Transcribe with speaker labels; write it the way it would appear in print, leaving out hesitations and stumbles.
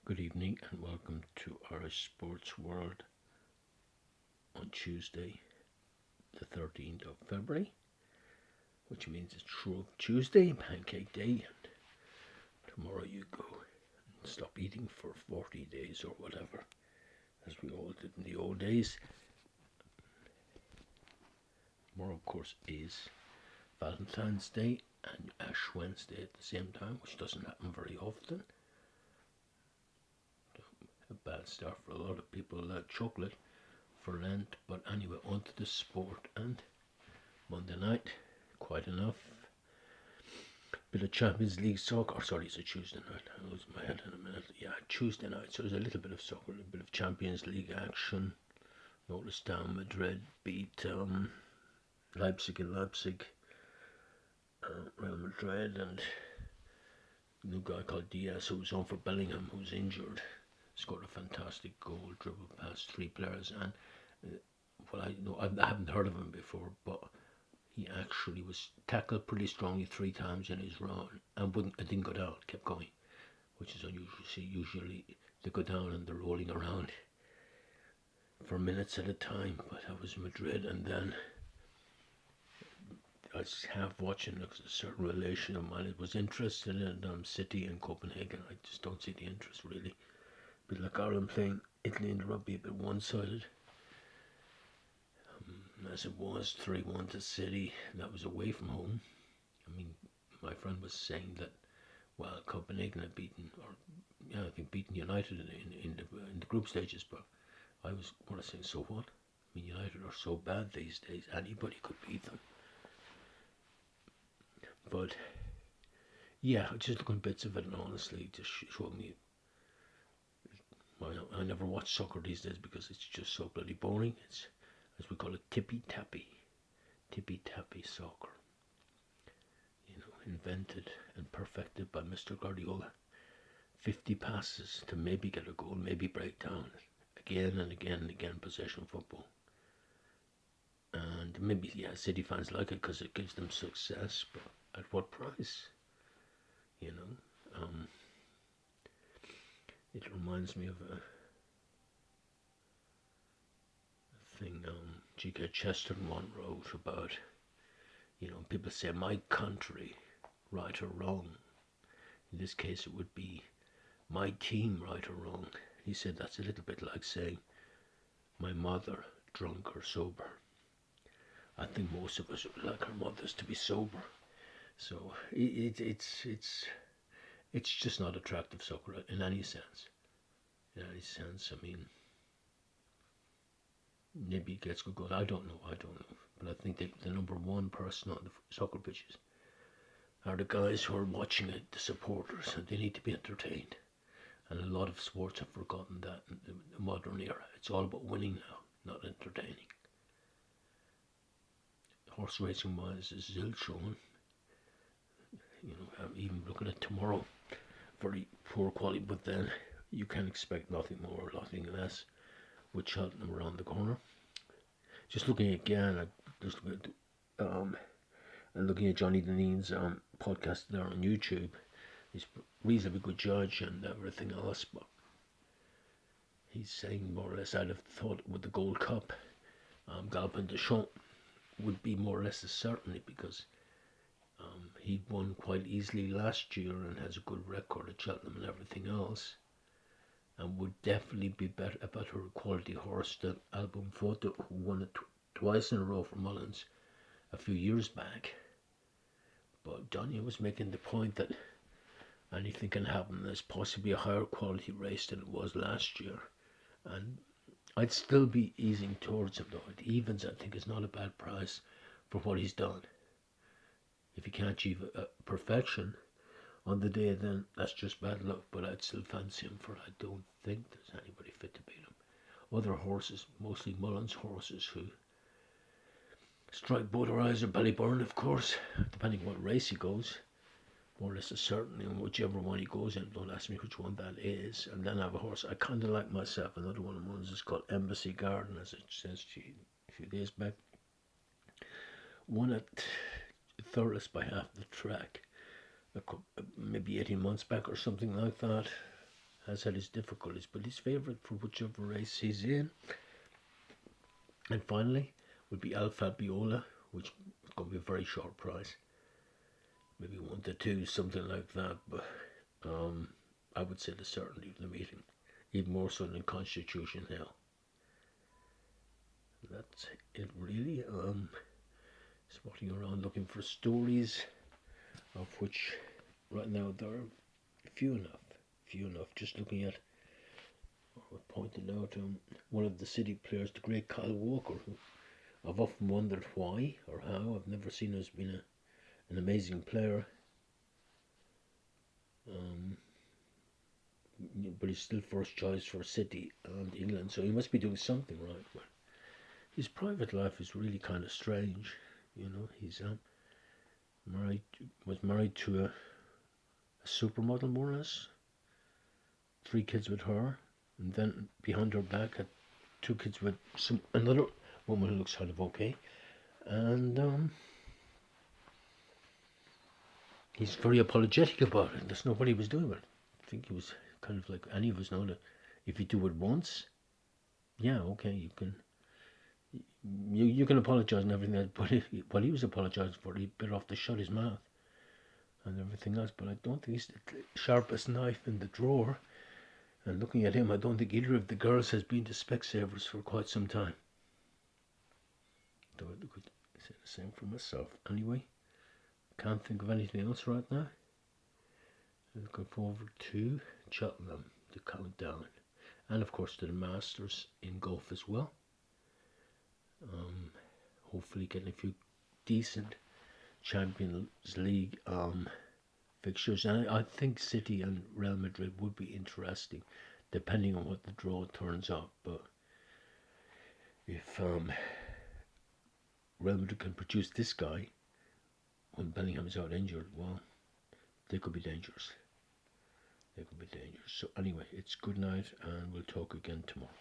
Speaker 1: Good evening and welcome to Irish Sports World on Tuesday, the 13th of February, which means it's Shrove Tuesday, Pancake Day. Tomorrow you go and stop eating for 40 days or whatever, as we all did in the old days. Tomorrow, of course, is Valentine's Day and Ash Wednesday at the same time, which doesn't happen very often. A bad start for a lot of people, chocolate for Lent. But anyway, on to the sport. And Monday night, quite enough. Bit of Champions League soccer. Sorry, it's a Tuesday night. I'll lose my head in a minute. Yeah, Tuesday night. So there's a little bit of soccer, a bit of Champions League action. Noticed down Madrid beat Leipzig in Leipzig. Real Madrid and a new guy called Diaz, who was on for Bellingham, who was injured, scored a fantastic goal, dribbled past three players, and I haven't heard of him before, but he actually was tackled pretty strongly 3 times in his run and didn't go down, kept going, which is unusual. See, usually they go down and they're rolling around for minutes at a time, but that was Madrid. And then I was half watching because a certain relation of mine was interested in City and Copenhagen. I just don't see the interest really. A bit like Ireland playing Italy in the rugby, a bit one-sided. As it was 3-1 to City, that was away from home. I mean, my friend was saying that, well, Copenhagen had beaten, I think beaten United in the group stages, but I was saying, so what? I mean, United are so bad these days, anybody could beat them. But yeah, just looking at bits of it, and honestly, just showed me. I never watch soccer these days because it's just so bloody boring. It's, as we call it, tippy tappy soccer. Invented and perfected by Mr. Guardiola. 50 passes to maybe get a goal, maybe break down. Again and again and again, possession football. And maybe, yeah, City fans like it because it gives them success, but at what price? It reminds me of a thing G.K. Chesterton once wrote about, people say my country, right or wrong. In this case, it would be my team, right or wrong. He said that's a little bit like saying my mother, drunk or sober. I think most of us would like our mothers to be sober. So it's just not attractive soccer in any sense. I mean, maybe it gets good goals. I don't know. But I think the number one person on the soccer pitches are the guys who are watching it, the supporters, and they need to be entertained. And a lot of sports have forgotten that in the modern era. It's all about winning now, not entertaining. Horse racing wise is still showing. Even looking at tomorrow, very poor quality, but then you can expect nothing more or nothing less with Cheltenham around the corner. Just looking again, and looking at Johnny Dineen's podcast there on YouTube. He's a reasonably good judge and everything else, but he's saying more or less I'd have thought with the Gold Cup, Galopin Des Champs would be more or less a certainty because he won quite easily last year and has a good record at Cheltenham and everything else, and would definitely be a better quality horse than Album Photo, who won it twice in a row for Mullins a few years back. But Johnny was making the point that anything can happen. There's possibly a higher quality race than it was last year, and I'd still be easing towards him though. At evens, I think is not a bad price for what he's done. If he can't achieve a perfection on the day, then that's just bad luck. But I'd still fancy him, for I don't think there's anybody fit to beat him. Other horses, mostly Mullins horses, who strike both our eyes or Ballyburn, of course, depending what race he goes. More or less a certainty on whichever one he goes in. Don't ask me which one that is. And then I have a horse I kind of like myself. Another one of mine is called Embassy Garden, as it says a few days back. Won at Thurles by half the track, maybe 18 months back or something like that. has had his difficulties, but he's favourite for whichever race he's in. And finally would be Al Fabiola, which is going to be a very short price, maybe 1 to 2, something like that. But I would say the certainty of the meeting, even more so than Constitution Hill. That's it really. Spotting around looking for stories, of which right now there are few enough. Just looking at, or pointing out, one of the City players, the great Kyle Walker, who I've often wondered why or how. I've never seen him as being an amazing player. But he's still first choice for City and England, so he must be doing something right. But his private life is really kind of strange. He's was married to a supermodel, more or less. 3 kids with her, and then behind her back had 2 kids with another woman who looks kind of okay. And he's very apologetic about it. That's not what he was doing with it. I think he was kind of like any of us know that if you do it once, yeah, okay, you can apologise and everything else, but what he was apologising for, he bit off to shut his mouth and everything else. But I don't think he's the sharpest knife in the drawer. And looking at him, I don't think either of the girls has been to Specsavers for quite some time. Though I could say the same for myself. Anyway, can't think of anything else right now. Looking forward to Cheltenham, the countdown, and of course to the Masters in golf as well. Hopefully getting a few decent Champions League fixtures, and I think City and Real Madrid would be interesting, depending on what the draw turns up. But if Real Madrid can produce this guy when Bellingham is out injured, well, they could be dangerous. So anyway, it's good night, and we'll talk again tomorrow.